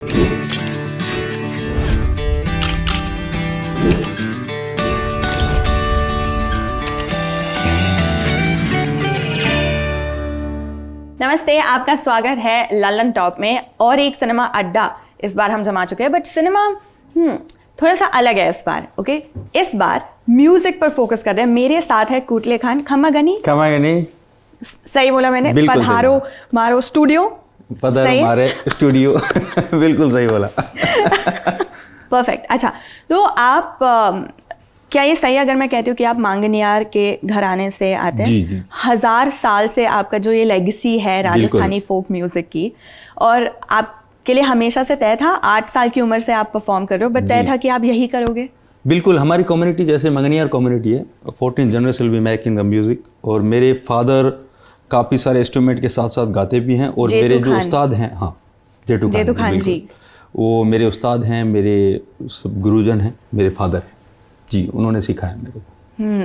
नमस्ते, आपका स्वागत है ललन टॉप में। और एक सिनेमा अड्डा इस बार हम जमा चुके हैं, बट सिनेमा थोड़ा सा अलग है इस बार। ओके, इस बार म्यूजिक पर फोकस कर रहे हैं। मेरे साथ है कुटले खान। खम्मा गनी सही बोला मैंने? पधारो मारो स्टूडियो, पधारो मारे स्टूडियो बिल्कुल सही बोला परफेक्ट। अच्छा, तो आप क्या ये सही अगर मैं कहती हूँ कि आप मांगनियार के घराने से आते हैं? जी। 1000 साल से आपका जो ये लेगेसी है राजस्थानी फोक म्यूजिक की, और आपके लिए हमेशा से तय था, 8 साल की उम्र से आप परफॉर्म कर रहे हो, बट तय था कि आप यही करोगे? बिल्कुल, हमारी कम्युनिटी जैसे मंगनियार कम्युनिटी है, 14 generation will be making the music. और मेरे फादर काफ़ी सारे इंस्ट्रूमेंट के साथ साथ गाते भी हैं। और मेरे जो उस्ताद हैं, हाँ, जेठू खान जी, वो मेरे उस्ताद हैं, मेरे गुरुजन हैं, मेरे फादर जी, उन्होंने सिखाया मेरे को।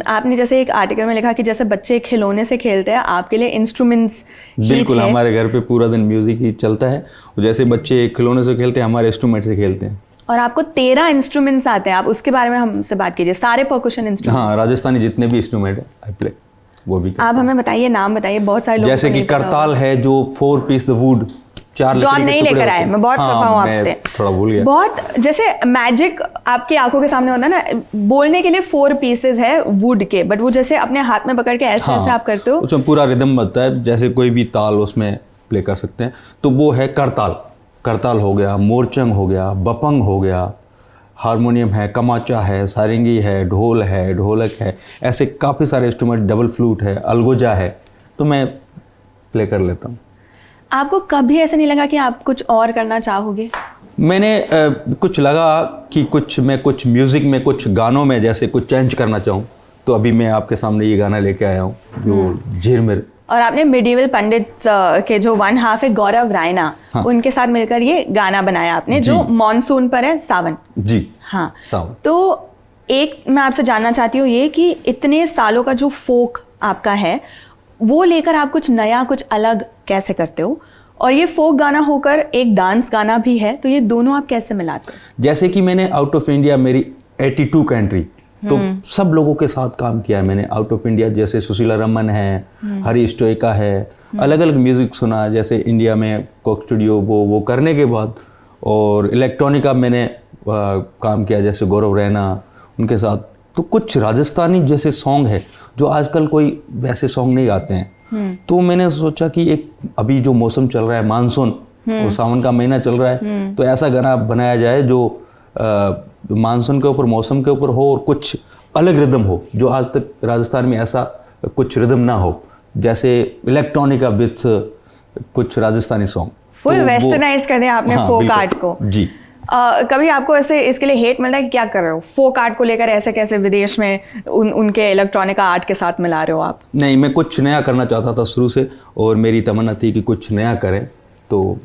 आपने जैसे एक आर्टिकल में लिखा कि जैसे बच्चे खिलौने से खेलते हैं, आपके लिए इंस्ट्रूमेंट्स बिल्कुल, हमारे घर पे पूरा दिन म्यूजिक ही चलता है। और जैसे बच्चे खिलौने से खेलते हैं, हमारे इंस्ट्रूमेंट से खेलते हैं। और आपको 13 इंस्ट्रूमेंट्स आते हैं, आप उसके बारे में हमसे बात कीजिए। सारे पर्कशन इंस्ट्रूमेंट? हाँ, राजस्थानी जितने भी इंस्ट्रूमेंट है आई प्ले, वो भी। आप हमें बताइए, नाम बताइए। बहुत सारे लोग जैसे कि करताल है, जो 4 पीस द वुड, 4 जो आप नहीं लेकर आए। मैं बहुत खफा हूँ आपसे, थोड़ा भूल गया। बहुत जैसे मैजिक आपकी आंखों के सामने होता है ना, बोलने के लिए 4 पीसेस है वुड के, बट वो जैसे अपने हाथ में पकड़ के ऐसे ऐसे आप करते हो, उसमें पूरा रिदम बनता है, जैसे कोई भी ताल उसमें प्ले कर सकते हैं। तो वो है करताल। करताल हो गया, मोरचंग हो गया, बपंग हो गया, हारमोनियम है, कमाचा है, सारंगी है, ढोल है, ढोलक है, ऐसे काफ़ी सारे इंस्ट्रूमेंट, डबल फ्लूट है, अलगोजा है, तो मैं प्ले कर लेता हूँ। आपको कभी ऐसा नहीं लगा कि आप कुछ और करना चाहोगे? मैंने कुछ लगा कि मैं कुछ म्यूज़िक में, कुछ गानों में जैसे कुछ चेंज करना चाहूँ, तो अभी मैं आपके सामने ये गाना लेके आया हूँ, जो झिरमिर। और आपने मिडिवल पंडित्स के जो 1 हाफ है गौरव रायना, हाँ, उनके साथ मिलकर ये गाना बनाया आपने, जो मॉनसून पर है, सावन जी। हाँ, सावन। तो एक मैं आपसे जानना चाहती हूँ ये कि इतने सालों का जो फोक आपका है, वो लेकर आप कुछ नया, कुछ अलग कैसे करते हो? और ये फोक गाना होकर एक डांस गाना भी है, तो ये दोनों आप कैसे मिलाते हो? जैसे कि मैंने आउट ऑफ इंडिया, मेरी 82 कंट्री, तो सब लोगों के साथ काम किया है मैंने आउट ऑफ इंडिया। जैसे सुशीला रमन है, हरी स्टोइका है, अलग अलग म्यूज़िक सुना। जैसे इंडिया में कोक स्टूडियो, वो करने के बाद, और इलेक्ट्रॉनिका मैंने काम किया, जैसे गौरव रैना, उनके साथ। तो कुछ राजस्थानी जैसे सॉन्ग है जो आजकल कोई वैसे सॉन्ग नहीं गाते हैं, तो मैंने सोचा कि एक अभी जो मौसम चल रहा है, मानसून और सावन का महीना चल रहा है, तो ऐसा गाना बनाया जाए जो मानसून के ऊपर, मौसम के ऊपर हो, और कुछ अलग रिदम हो, जो आज तक राजस्थान में ऐसा कुछ रिदम ना हो, जैसे इलेक्ट्रॉनिका विथ कुछ राजस्थानी सॉन्ग। फुल वेस्टर्नाइज कर दिया आपने फोक आर्ट को जी। कभी आपको ऐसे इसके लिए हेट मिलता है कि क्या कर रहे हो फोक आर्ट को लेकर, ऐसे कैसे विदेश में उनके इलेक्ट्रॉनिका आर्ट के साथ मिला रहे हो आप? नहीं, मैं कुछ नया करना चाहता था शुरू से, और मेरी तमन्ना थी कि कुछ नया करें। तो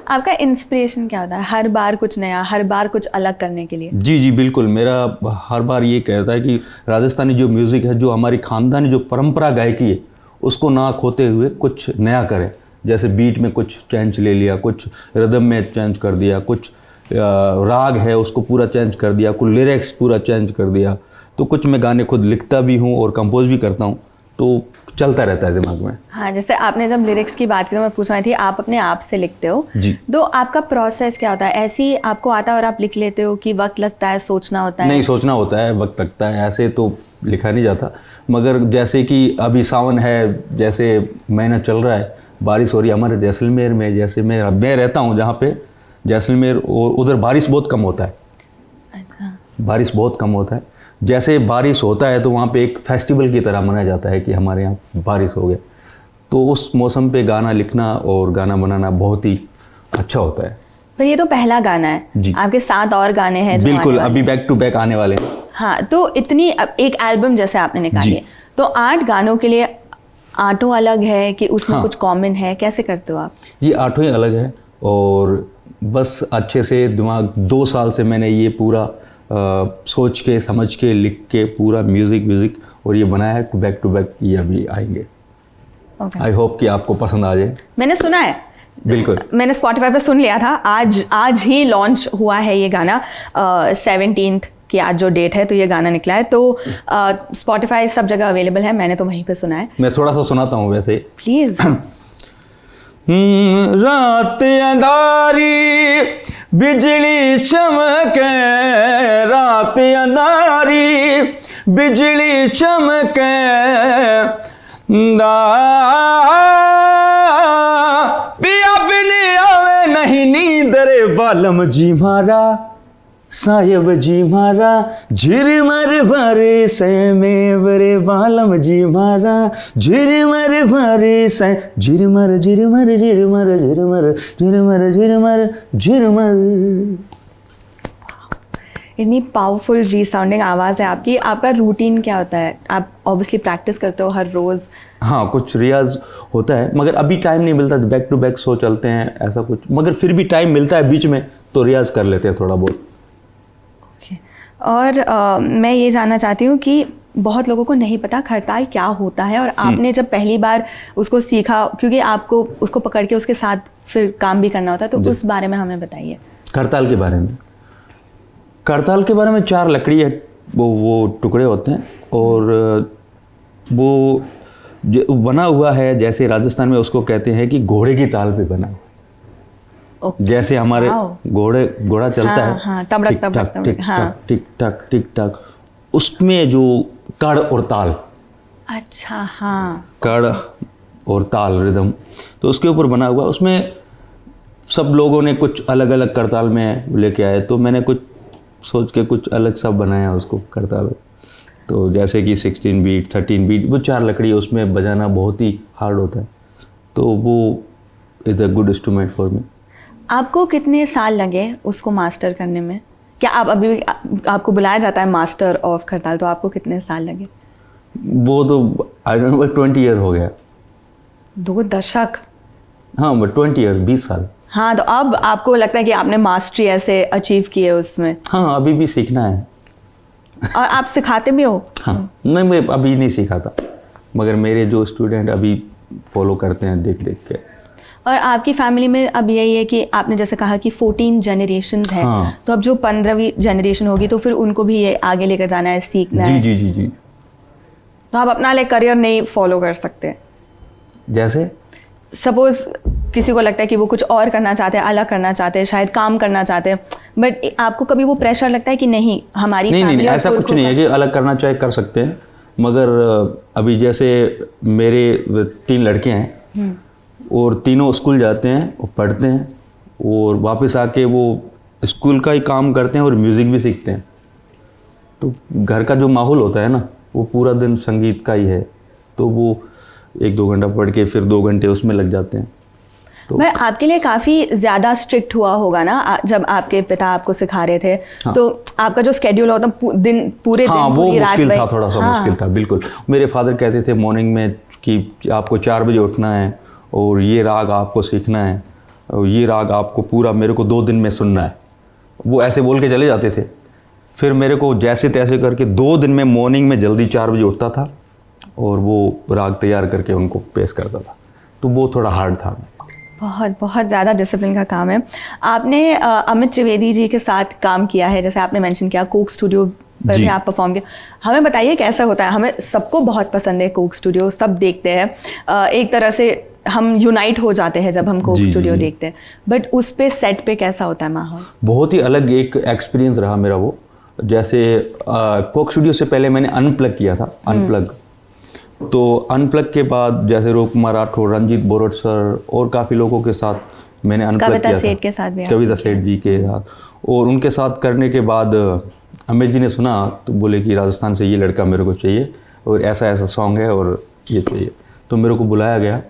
आपका इंस्पिरेशन क्या होता है हर बार कुछ नया, हर बार कुछ अलग करने के लिए? जी बिल्कुल, मेरा हर बार ये कहता है कि राजस्थानी जो म्यूज़िक है, जो हमारी खानदानी जो परंपरा गायकी है, उसको ना खोते हुए कुछ नया करें। जैसे बीट में कुछ चेंज ले लिया, कुछ रिदम में चेंज कर दिया, कुछ राग है उसको पूरा चेंज कर दिया, कुछ लिरिक्स पूरा चेंज कर दिया। तो कुछ मैं गाने खुद लिखता भी हूँ और कंपोज भी करता हूँ, तो चलता रहता है दिमाग में। हाँ, जैसे आपने जब लिरिक्स की बात की तो मैं पूछ रही थी, आप अपने आप से लिखते हो जी, तो आपका प्रोसेस क्या होता है? ऐसे ही आपको आता है और आप लिख लेते हो कि वक्त लगता है, सोचना होता है? नहीं, सोचना होता है, वक्त लगता है, ऐसे तो लिखा नहीं जाता। मगर जैसे कि अभी सावन है, जैसे महीना चल रहा है, बारिश हो रही है हमारे जैसलमेर में, जैसे मैं रहता हूँ जहाँ पे जैसलमेर, और उधर बारिश बहुत कम होता है। अच्छा। बारिश बहुत कम होता है। जैसे बारिश होता है तो वहाँ पे एक फेस्टिवल की तरह मनाया जाता है कि हमारे यहाँ बारिश हो गया। तो उस मौसम पे गाना लिखना और गाना बनाना बहुत ही अच्छा होता है। पर ये तो पहला गाना है जी, आपके 7 और गाने हैं जो बिल्कुल अभी बैक टू बैक आने वाले हैं। हाँ, तो इतनी एक एल्बम जैसे आपने निकाली है, तो 8 गानों के लिए 8 अलग है कि उसमें हाँ, कुछ कॉमन है? कैसे करते हो आप? ये 8 ही अलग है, और बस अच्छे से दिमाग 2 साल से मैंने ये पूरा सोच के, समझ के, लिख के पूरा म्यूज़िक और ये बनाया है। बैक टू बैक ये अभी आएंगे। आई होप कि आपको पसंद आ जाए। मैंने सुना है बिल्कुल। मैंने स्पॉटिफाई पे सुन लिया था, आज ही लॉन्च हुआ है ये गाना, 17th की आज जो डेट है तो ये गाना निकला है। तो स्पॉटिफाई सब जगह अवेलेबल है, मैंने तो वहीं पे सुना है। मैं थोड़ा सा सुनाता हूँ वैसे। प्लीज। रात अंधारी बिजली चमके, रात अंधारी बिजली चमके, पिया बिन आवे नहीं नींद रे बालम जी मारा, साहेब जी मारा, झिरमर भरे से में बरे बालम जी मारा, झिरमर भरे से, झिरमर झिरमर झिरमर झिरमर झिरमर झिरमर झिरमर। इतनी पावरफुल रीसाउंडिंग आवाज़ है आपकी। आपका रूटीन क्या होता है? आप ऑब्वियसली प्रैक्टिस करते हो हर रोज़? हाँ, कुछ रियाज होता है, मगर अभी टाइम नहीं मिलता, बैक टू बैक शो चलते हैं ऐसा कुछ, मगर फिर भी टाइम मिलता है बीच में तो रियाज कर लेते हैं थोड़ा बहुत। और मैं ये जानना चाहती हूँ कि बहुत लोगों को नहीं पता खड़ताल क्या होता है, और आपने जब पहली बार उसको सीखा, क्योंकि आपको उसको पकड़ के उसके साथ फिर काम भी करना होता है, तो उस बारे में हमें बताइए। करताल के बारे में, करताल के बारे में 4 लकड़ी है, वो टुकड़े होते हैं, और वो जो बना हुआ है, जैसे राजस्थान में उसको कहते हैं कि घोड़े की ताल पे बना हुआ। Okay. जैसे हमारे घोड़ा चलता है, हाँ, तबड़क तबड़क टिक टक टिक टक टिक टक, उसमें जो कड़ और ताल। अच्छा, हाँ, कड़ और ताल रिदम, तो उसके ऊपर बना हुआ। उसमें सब लोगों ने कुछ अलग अलग करताल में लेके आए, तो मैंने कुछ सोच के कुछ अलग सा बनाया उसको करताल। तो जैसे कि 16 बीट 13 बीट, वो 4 लकड़ी, उसमें बजाना बहुत ही हार्ड होता है, तो वो is a good instrument for me. आपको कितने साल लगे उसको मास्टर करने में? क्या आप अभी आपको बुलाया जाता है मास्टर ऑफ खड़ताल, तो आपको कितने साल लगे? वो तो आई डोंट नो, 20 ईयर हो गया। 2 दशक? हाँ, बट 20 ईयर, 20 साल। हाँ, तो अब आपको लगता है कि आपने मास्टरी ऐसे अचीव की है उसमें? हाँ, अभी भी सीखना है। और आप सिखाते भी हो? हाँ, नहीं, मैं अभी नहीं सिखाता, मगर मेरे जो स्टूडेंट अभी फॉलो करते हैं देख देख के। और आपकी फैमिली में अब यही है कि आपने जैसे कहा कि 14 जनरेशन्स हैं, हाँ। तो अब जो 15वीं जनरेशन होगी तो फिर उनको भी ये आगे लेकर जाना है, सीखना है। जी जी जी। तो आप अपना करियर नहीं फॉलो कर सकते? जैसे सपोज किसी को लगता है कि वो कुछ और करना चाहते हैं, अलग करना चाहते हैं, शायद काम करना चाहते हैं, बट आपको कभी वो प्रेशर लगता है कि नहीं हमारी नहीं, ऐसा कुछ नहीं है कि अलग करना चाहे कर सकते हैं, मगर अभी जैसे मेरे 3 लड़के हैं, और तीनों स्कूल जाते हैं और पढ़ते हैं, और वापस आके वो स्कूल का ही काम करते हैं और म्यूज़िक भी सीखते हैं। तो घर का जो माहौल होता है ना, वो पूरा दिन संगीत का ही है, तो वो 1-2 घंटा पढ़ के फिर 2 घंटे उसमें लग जाते हैं। तो मैं आपके लिए काफ़ी ज़्यादा स्ट्रिक्ट हुआ होगा ना जब आपके पिता आपको सिखा रहे थे? हाँ। तो आपका जो स्केड्यूल होता पूरे दिन पूरी मुश्किल था, थोड़ा सा हाँ। मुश्किल था, बिल्कुल। मेरे फादर कहते थे मॉर्निंग में कि आपको 4 बजे उठना है, और ये राग आपको सीखना है, और ये राग आपको पूरा मेरे को 2 दिन में सुनना है। वो ऐसे बोल के चले जाते थे। फिर मेरे को जैसे तैसे करके 2 दिन में मॉर्निंग में जल्दी 4 बजे उठता था, और वो राग तैयार करके उनको पेश करता था। तो वो थोड़ा हार्ड था। बहुत बहुत ज़्यादा डिसिप्लिन का काम है। आपने अमित त्रिवेदी जी के साथ काम किया है, जैसे आपने मेंशन किया, कोक स्टूडियो पर भी आप परफॉर्म किया। हमें बताइए कैसा होता है? हमें सबको बहुत पसंद है कोक स्टूडियो, सब देखते हैं, एक तरह से हम यूनाइट हो जाते हैं जब हम कोक स्टूडियो देखते हैं, बट उस पे सेट पे कैसा होता है माहौल? बहुत ही अलग एक एक्सपीरियंस रहा मेरा वो। जैसे कोक स्टूडियो से पहले मैंने अनप्लग किया था, अनप्लग। तो अनप्लग के बाद जैसे रूप कुमार राठौर, रंजीत बोरट सर और काफ़ी लोगों के साथ मैंने अनप्लग किया था, कविता सेठ जी के साथ। और उनके साथ करने के बाद अमित जी ने सुना तो बोले कि राजस्थान से ये लड़का मेरे को चाहिए, और ऐसा ऐसा सॉन्ग है और ये चाहिए। तो मेरे को बुलाया गया,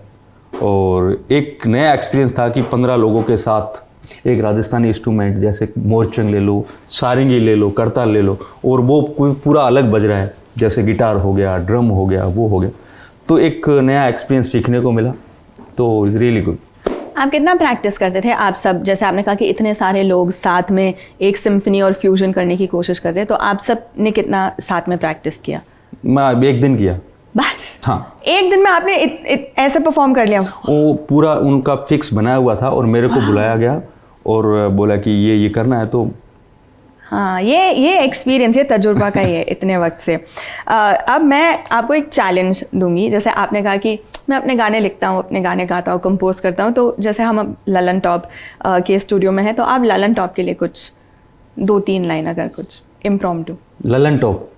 और एक नया एक्सपीरियंस था कि 15 लोगों के साथ एक राजस्थानी इंस्ट्रूमेंट जैसे मोरचंग ले लो, सारंगी ले लो, करताल ले लो, और वो कोई पूरा अलग बज रहा है, जैसे गिटार हो गया, ड्रम हो गया, वो हो गया। तो एक नया एक्सपीरियंस सीखने को मिला, तो इज़ रियली गुड। आप कितना प्रैक्टिस करते थे आप सब? जैसे आपने कहा कि इतने सारे लोग साथ में एक सिम्फनी और फ्यूजन करने की कोशिश कर रहे हैं, तो आप सब ने कितना साथ में प्रैक्टिस किया? मैं 1 दिन किया। बस हाँ, एक दिन में आपने ऐसे परफॉर्म कर लिया? वो पूरा उनका फिक्स बनाया हुआ था और मेरे को बुलाया गया और बोला कि ये करना है। तो हाँ, ये एक्सपीरियंस, ये तजुर्बा का ही है इतने वक्त से। अब मैं आपको एक चैलेंज दूंगी। जैसे आपने कहा कि मैं अपने गाने लिखता हूँ, अपने गाने गाता हूँ, कंपोज करता हूँ, तो जैसे हम अब ललन टॉप के स्टूडियो में हैं, तो आप ललन टॉप के लिए कुछ 2-3 लाइन अगर कुछ इम्प्रॉम्प्टू। ललन टॉप।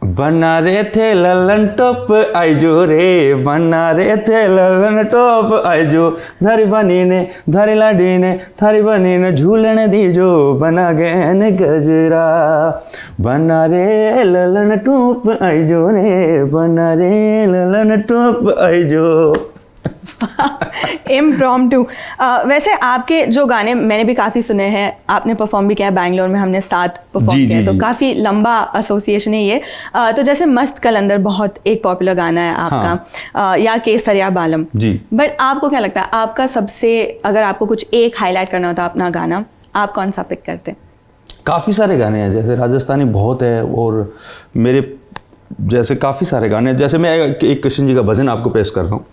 बना रहे थे ललन टॉप आइजो रे, बना रहे थे ललन टॉप आइजो, धरी बनी ने धरी लाडी ने थारी बनी ने झूलन दीजो, बना गए न गजरा, बना रे ललन टॉप आइजो रे, बना रे ललन टॉप आइजो। इम्प्रॉम्प्टू। वैसे आपके जो गाने मैंने भी काफ़ी सुने हैं, आपने परफॉर्म भी किया है बैंगलोर में, हमने साथ परफॉर्म किया है, तो काफ़ी लंबा एसोसिएशन है ये। तो जैसे मस्त कलंदर बहुत एक पॉपुलर गाना है आपका, या केसरिया बालम जी। बट आपको क्या लगता है, आपका सबसे, अगर आपको कुछ एक हाईलाइट करना होता अपना गाना, आप कौन सा पिक करते? काफ़ी सारे गाने हैं, जैसे राजस्थानी बहुत है और मेरे जैसे काफ़ी सारे गाने हैं। जैसे मैं एक कृष्ण जी का भजन आपको पेश कर रहा हूँ।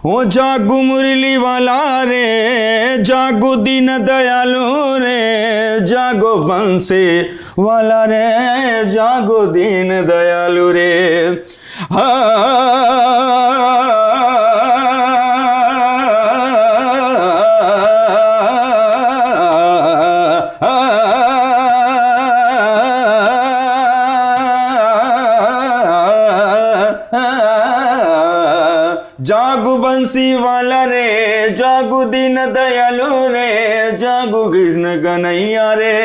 ओ जागू मुरली वाला रे, जागो दीन दयालु रे, जागो बंसी वाला रे, जागो दीन दयालु रे। जागु बंसी वाला रे, जागु दीन दयालु रे, जागु कृष्ण कन्हैया रे,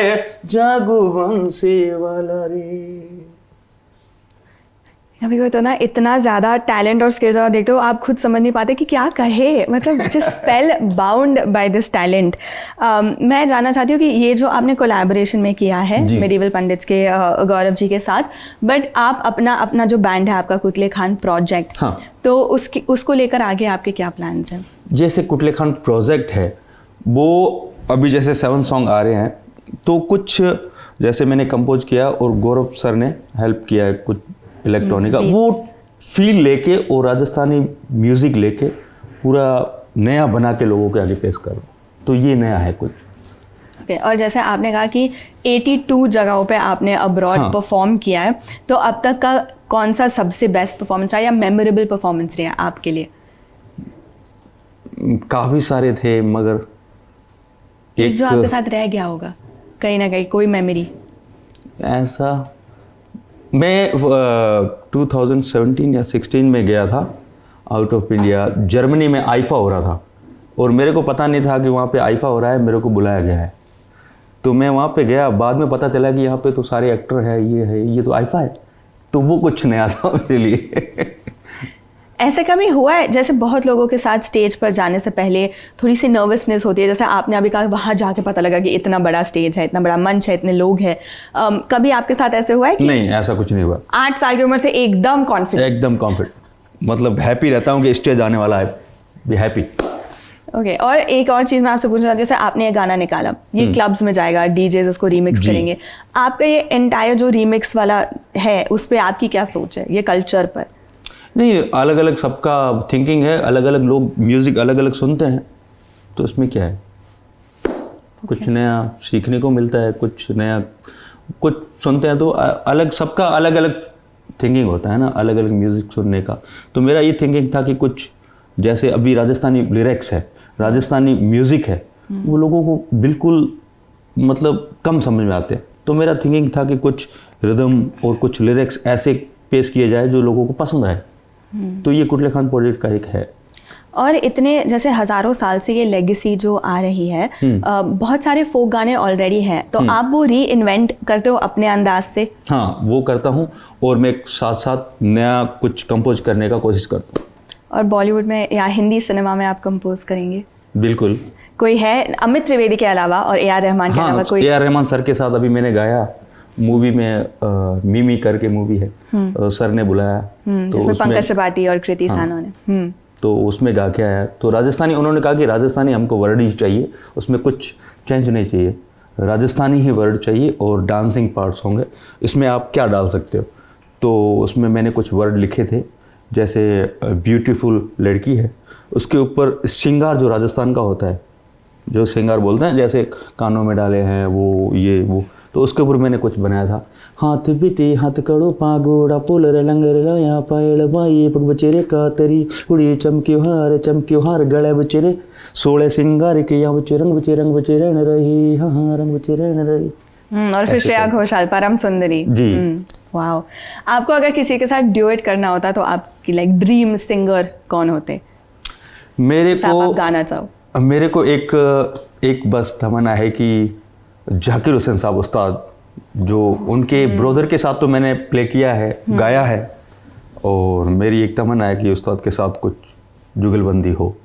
जागु बंसी वाला रे। कभी कोई तो ना इतना ज़्यादा टैलेंट और स्किल्स और देखते हो, आप खुद समझ नहीं पाते कि क्या कहे, मतलब just spell bound by this talent. मैं जानना चाहती हूँ कि ये जो आपने कोलैबोरेशन में किया है मेडिवल पंडित्स के गौरव जी के साथ, बट आप अपना जो बैंड है आपका कुतले खान प्रोजेक्ट, हाँ, तो उसको लेकर आगे आपके क्या प्लान्स हैं? जैसे कुतले खान प्रोजेक्ट है, वो अभी जैसे 7 सॉन्ग आ रहे हैं, तो कुछ जैसे मैंने कंपोज किया और गौरव सर ने हेल्प किया है कुछ इलेक्ट्रॉनिक का, वो फील लेके और राजस्थानी म्यूज़िक लेके पूरा नया बना के लोगों के आगे पेश करो, तो ये नया है कुछ। ओके, और जैसे आपने कहा कि 82 जगहों पे आपने अब्रॉड परफॉर्म किया है, तो अब तक का कौन सा सबसे बेस्ट परफॉर्मेंस रहा या मेमोरेबल परफॉर्मेंस रहा आपके लिए? काफ़ी सारे थे, मगर एक जो आपके साथ रह गया होगा कहीं ना कहीं, कोई मेमोरी ऐसा। मैं 2017 या 16 में गया था आउट ऑफ इंडिया, जर्मनी में आईफा हो रहा था और मेरे को पता नहीं था कि वहाँ पे आईफा हो रहा है, मेरे को बुलाया गया है। तो मैं वहाँ पे गया, बाद में पता चला कि यहाँ पे तो सारे एक्टर है, ये तो आईफा है, तो वो कुछ नया था मेरे लिए। ऐसे कभी हुआ है, जैसे बहुत लोगों के साथ स्टेज पर जाने से पहले थोड़ी सी नर्वसनेस होती है, जैसे आपने अभी कहा वहाँ जाके पता लगा कि इतना बड़ा स्टेज है, इतना बड़ा मंच है, इतने लोग हैं, कभी आपके साथ ऐसे हुआ है कि? नहीं, ऐसा कुछ नहीं हुआ। 8 साल की उम्र से एकदम कॉन्फिडेंट? एकदम कॉन्फिडेंट, मतलब हैप्पी रहता हूँ कि स्टेज आने वाला है, बी हैप्पी। ओके, और एक और चीज़ मैं आपसे पूछना चाहती हूँ, जैसे आपने ये गाना निकाला, ये क्लब्स में जाएगा, डीजेज इसको रीमिक्स करेंगे, आपका ये एंटायर जो रीमिक्स वाला है उस पर आपकी क्या सोच है, ये कल्चर पर? नहीं, अलग अलग सबका थिंकिंग है, अलग अलग लोग म्यूज़िक अलग अलग सुनते हैं, तो इसमें क्या है, कुछ नया सीखने को मिलता है, कुछ नया कुछ सुनते हैं, तो अलग सबका अलग अलग थिंकिंग होता है ना, अलग अलग म्यूज़िक सुनने का। तो मेरा ये थिंकिंग था कि कुछ जैसे अभी राजस्थानी लिरिक्स है, राजस्थानी म्यूज़िक है, वो लोगों को बिल्कुल मतलब कम समझ में आते हैं, तो मेरा थिंकिंग था कि कुछ रिदम और कुछ लिरिक्स ऐसे पेश किए जाए जो लोगों को पसंद आए। तो ये कुतले खान प्रोजेक्ट का एक है। और इतने जैसे हज़ारों साल से ये लेगेसी जो आ रही है, बहुत सारे फोक गाने ऑलरेडी हैं, तो आप वो री इन्वेंट करते हो अपने अंदाज से? हाँ, वो करता हूँ, और मैं साथ साथ नया कुछ कंपोज करने का कोशिश करता हूँ। और बॉलीवुड में या हिंदी सिनेमा में आप कंपोज करेंगे? बिल्कुल। कोई है अमित त्रिवेदी के अलावा और AR रहमान के अलावा कोई? AR रहमान सर के साथ अभी मैंने गाया, मूवी में मिमी करके मूवी है, सर ने बुलाया तो जिसमें उसमें पंकज त्रिपाठी और कृति सानों ने। तो उसमें गा के आया। तो राजस्थानी, उन्होंने कहा कि राजस्थानी हमको वर्ड ही चाहिए, उसमें कुछ चेंज नहीं चाहिए, राजस्थानी ही वर्ड चाहिए और डांसिंग पार्ट्स होंगे, इसमें आप क्या डाल सकते हो। तो उसमें मैंने कुछ वर्ड लिखे थे, जैसे ब्यूटीफुल लड़की है, उसके ऊपर श्रृंगार जो राजस्थान का होता है, जो श्रृंगार बोलते हैं, जैसे कानों में डाले हैं वो ये वो, तो उसके ऊपर मैंने कुछ बनाया था। हाथ बिटी हाथ कड़ो पागोड़ा पुलर लंगर लाया पायल बाई पग बचेरे कातरी उड़ी चमक्यो हार गले बचेरे 16 सिंगार के यहाँ बचे रंग बचे रहन रही, हाँ रंग बचे रहन रही। और फिर श्रेया घोषाल परम सुंदरी जी। वाह। आपको अगर किसी के साथ ड्यूएट करना होता तो आपकी लाइक ड्रीम सिंगर कौन होते? मेरे आप को गाना चाहो। मेरे को एक बस तमन्ना है कि जाकिर हुसैन साहब उस्ताद, जो उनके ब्रदर के साथ तो मैंने प्ले किया है, गाया है, और मेरी एक तमन्ना है कि उस्ताद के साथ कुछ जुगलबंदी हो।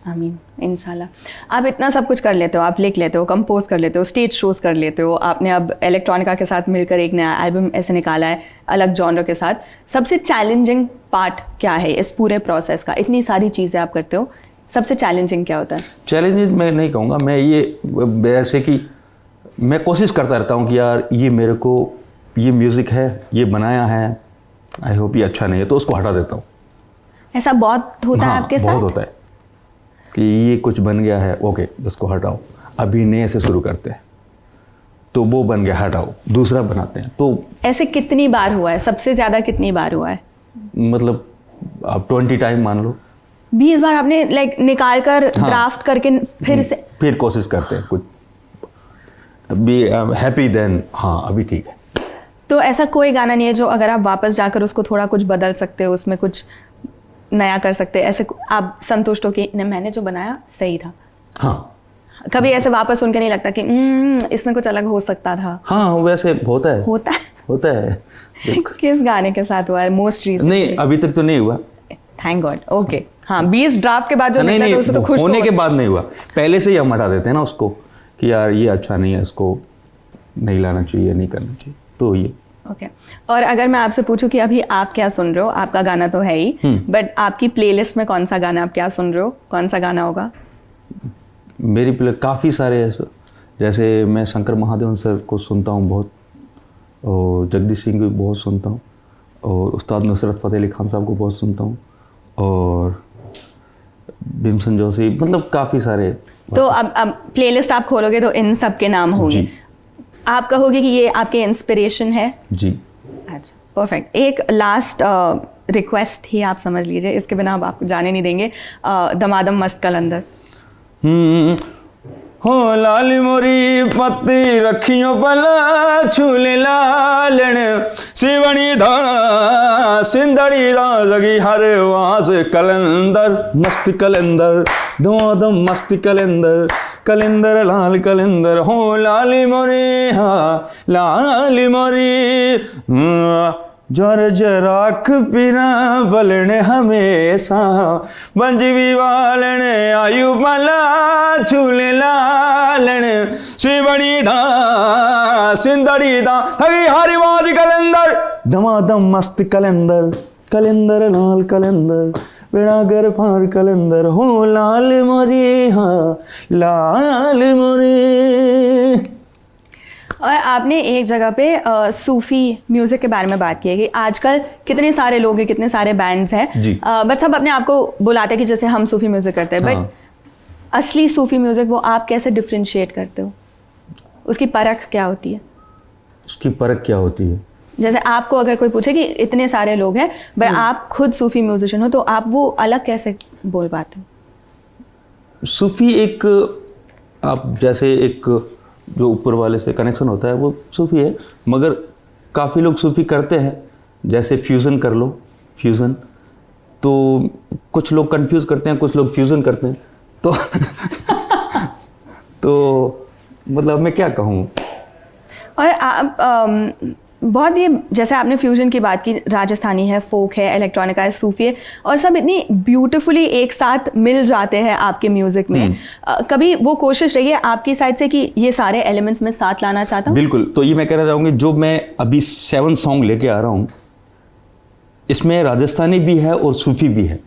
आमीन, इंशाल्लाह। आप इतना सब कुछ कर लेते हो, आप लिख लेते हो, कंपोज कर लेते हो, स्टेज शोज कर लेते हो, आपने अब इलेक्ट्रॉनिका के साथ मिलकर एक नया एल्बम ऐसे निकाला है अलग जॉनर के साथ। सबसे चैलेंजिंग पार्ट क्या है इस पूरे प्रोसेस का? इतनी सारी चीज़ें आप करते हो, सबसे चैलेंजिंग क्या होता है? चैलेंजेस मैं नहीं कहूँगा, मैं ये वैसे कि मैं कोशिश करता रहता हूँ कि यार ये मेरे को ये म्यूज़िक है, ये बनाया है, आई होप ये अच्छा नहीं है, तो उसको हटा देता हूँ। ऐसा बहुत होता है आपके साथ? बहुत होता है कि ये कुछ बन गया है, ओके उसको हटाओ, अभी नए से शुरू करते हैं, तो वो बन गया हटाओ, दूसरा बनाते हैं। तो ऐसे कितनी बार हुआ है? सबसे ज़्यादा कितनी बार हुआ है? मतलब आप 20 टाइम मान लो। 20 बार आपने लाइक निकाल कर ड्राफ्ट करके फिर कोशिश करते हैं कुछ बी हैप्पी देन, हाँ अभी ठीक है। तो ऐसा कोई गाना नहीं है जो अगर आप वापस जाकर उसको थोड़ा कुछ बदल सकते हो, उसमें कुछ नया कर सकते हैं, ऐसे आप संतुष्ट हो कि नहीं मैंने जो बनाया सही था? हाँ, कभी ऐसे वापस सुन के नहीं लगता कि इसमें कुछ अलग हो सकता था? हाँ वैसे होता है, होता है। किस गाने के साथ हुआ है मोस्ट रीसेंट? नहीं अभी तक तो नहीं हुआ, थैंक गॉड। ओके, हाँ 20 ड्राफ्ट के बाद जो निकला तो उससे तो खुश होने के बाद नहीं हुआ, पहले से ही हम हटा देते हैं ना उसको कि यार ये अच्छा नहीं है, इसको नहीं लाना चाहिए, नहीं करना चाहिए, तो ये। ओके। और अगर मैं आपसे पूछूं कि अभी आप क्या सुन रहे हो, आपका गाना तो है ही, बट आपकी प्लेलिस्ट में कौन सा गाना आप क्या सुन रहे हो, कौन सा गाना होगा? मेरी प्ले काफ़ी सारे ऐसे, जैसे मैं शंकर महादेवन सर को सुनता हूँ बहुत, और जगदीश सिंह को बहुत सुनता हूँ, और उस्ताद नुसरत फ़तेह अली खान साहब को बहुत सुनता हूँ, और भीमसेन जोशी, मतलब काफ़ी सारे। तो अब प्लेलिस्ट आप खोलोगे तो इन सब के नाम होंगे, आप कहोगे कि ये आपके इंस्पिरेशन है? जी। अच्छा, परफेक्ट। एक लास्ट रिक्वेस्ट ही आप समझ लीजिए, इसके बिना अब आपको जाने नहीं देंगे। दमादम मस्त कलंदर। हो लाली मोरी पत्ती रखियो पला छूले लालन शिवनी धा सिंदड़ी दा जगी हर वास कलंदर मस्त कलंदर दमादम मस्त कलंदर कलंदर लाल कलंदर हो लाली मोरी हाँ लाली मोरी जर जराख पीरा बलने हमेशा बंजवी वालने आयु मला झूले लालन शिवनी दा सिंदड़ी दा हरी हरी वाज कलंदर दमादम मस्त कलंदर कलंदर लाल कलंदर बेड़ा गर फार कलंदर हो लाल मोरी हाँ लाल मोरी। और आपने एक जगह पे सूफी म्यूजिक के बारे में बात की है कि आजकल कितने सारे लोग हैं, कितने सारे बैंड्स हैं, बट सब अपने आप को बुलाते हैं कि जैसे हम सूफी म्यूजिक करते हैं, बट असली सूफी म्यूजिक वो आप कैसे डिफरेंशिएट करते हो? उसकी परख क्या होती है? उसकी परख क्या होती है? जैसे आपको अगर कोई पूछे कि इतने सारे लोग हैं बट आप खुद सूफी म्यूजिशियन हो, तो आप वो अलग कैसे बोल पाते हो? सूफी एक, आप जैसे एक जो ऊपर वाले से कनेक्शन होता है वो सूफी है, मगर काफ़ी लोग सूफी करते हैं, जैसे फ्यूज़न कर लो, फ्यूज़न तो कुछ लोग कंफ्यूज करते हैं, कुछ लोग फ्यूज़न करते हैं, तो मतलब मैं क्या कहूँ। और आप बहुत ये जैसे आपने फ्यूजन की बात की, राजस्थानी है, फोक है, इलेक्ट्रॉनिका है, सूफी है, और सब इतनी ब्यूटीफुली एक साथ मिल जाते हैं आपके म्यूजिक में। कभी वो कोशिश रही है आपकी साइड से कि ये सारे एलिमेंट्स में साथ लाना चाहता हूँ? बिल्कुल, तो ये मैं कहना चाहूँगी, जो मैं अभी 7 सॉन्ग लेके आ रहा हूँ, इसमें राजस्थानी भी है और सूफी भी है।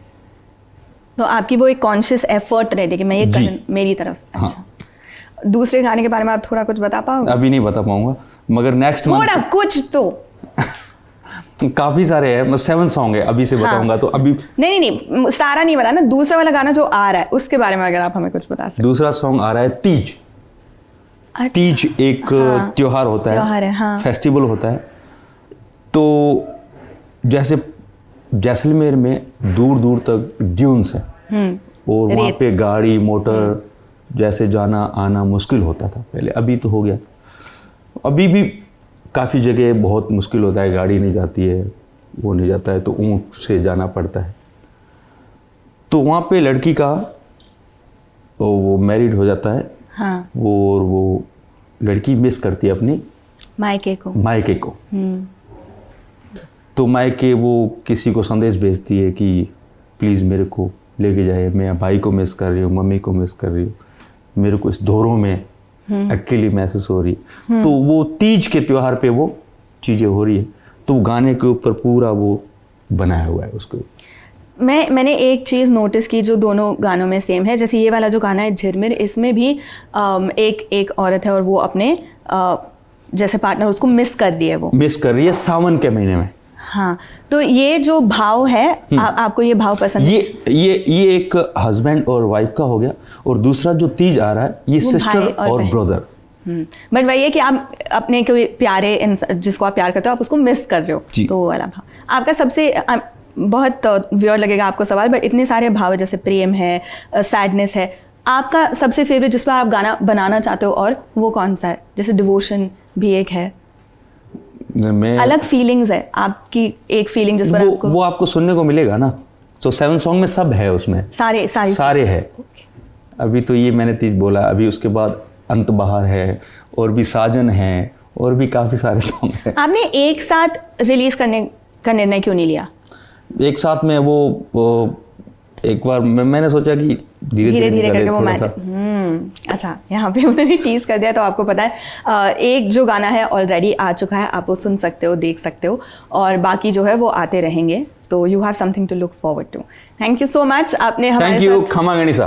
तो आपकी वो एक कॉन्शियस एफर्ट रहती है कि मैं ये मेरी तरफ से। हाँ। अच्छा, दूसरे गाने के बारे में आप थोड़ा कुछ बता पाओगे? अभी नहीं बता पाऊंगा, मगर नेक्स्ट थोड़ा कुछ तो। काफी सारे हैं, 7 सॉन्ग है, अभी से बताऊंगा तो अभी नहीं, सारा नहीं बताना। दूसरा वाला गाना जो आ रहा है उसके बारे में अगर आप हमें कुछ बता सकते। दूसरा सॉन्ग आ रहा है तीज। अच्छा। तीज एक त्योहार होता है, हाँ। फेस्टिवल होता है। तो जैसे जैसलमेर में दूर दूर तक ड्यून्स है और वहाँ पे गाड़ी मोटर जैसे जाना आना मुश्किल होता था पहले, अभी तो हो गया। अभी भी काफ़ी जगह बहुत मुश्किल होता है, गाड़ी नहीं जाती है, वो नहीं जाता है, तो ऊँट से जाना पड़ता है। तो वहाँ पे लड़की का वो मैरिड हो जाता है। हाँ। वो लड़की मिस करती है अपनी मायके को। तो मायके वो किसी को संदेश भेजती है कि प्लीज़ मेरे को लेके जाए, मैं भाई को मिस कर रही हूँ, मम्मी को मिस कर रही हूँ, मेरे को इस दौरों में अकेली महसूस हो रही है। तो वो तीज के त्योहार पे वो चीज़ें हो रही है, तो गाने के ऊपर पूरा वो बनाया हुआ है उसको। मैंने एक चीज़ नोटिस की जो दोनों गानों में सेम है। जैसे ये वाला जो गाना है झिरमिर, इसमें भी एक औरत है और वो अपने जैसे पार्टनर उसको मिस कर रही है, वो मिस कर रही है सावन के महीने में। हाँ, तो ये जो भाव है आपको ये भाव पसंद है? ये एक हस्बैंड और वाइफ का हो गया, और दूसरा जो तीज आ रहा है ये सिस्टर और ब्रदर। बट वही है कि आप अपने कोई प्यारे जिसको आप प्यार करते हो आप उसको मिस कर रहे हो, तो वो वाला भाव आपका सबसे बहुत वियर्ड लगेगा आपको सवाल, बट इतने सारे भाव है, जैसे प्रेम है, सैडनेस है, आपका सबसे फेवरेट जिस पर आप गाना बनाना चाहते हो और वो कौन सा है? जैसे डिवोशन भी एक है, अलग फीलिंग्स है आपकी, एक फीलिंग जिस पर वो आपको सुनने को मिलेगा ना। तो 7 सॉन्ग में सब है, उसमें सारे है। अभी तो ये मैंने तीज बोला, अभी उसके बाद अंत बहार है, और भी साजन है, और भी काफी सारे सॉन्ग है। आपने एक साथ रिलीज करने का निर्णय क्यों नहीं लिया? एक साथ में वो एक बार मैंने सोचा कि धीरे धीरे करके वो अच्छा, यहाँ पे उन्होंने टीज कर दिया। तो आपको पता है एक जो गाना है ऑलरेडी आ चुका है, आप वो सुन सकते हो, देख सकते हो, और बाकी जो है वो आते रहेंगे। तो you have something to look forward to. Thank you so much, आपने हमारे थैंक यू। खमा गणिसा।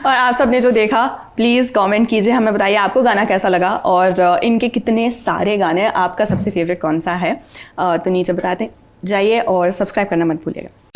और आप सबने जो देखा, प्लीज़ कमेंट कीजिए, हमें बताइए आपको गाना कैसा लगा, और इनके कितने सारे गाने, आपका सबसे फेवरेट कौन सा है, तो नीचे बताते जाइए, और सब्सक्राइब करना मत भूलिएगा।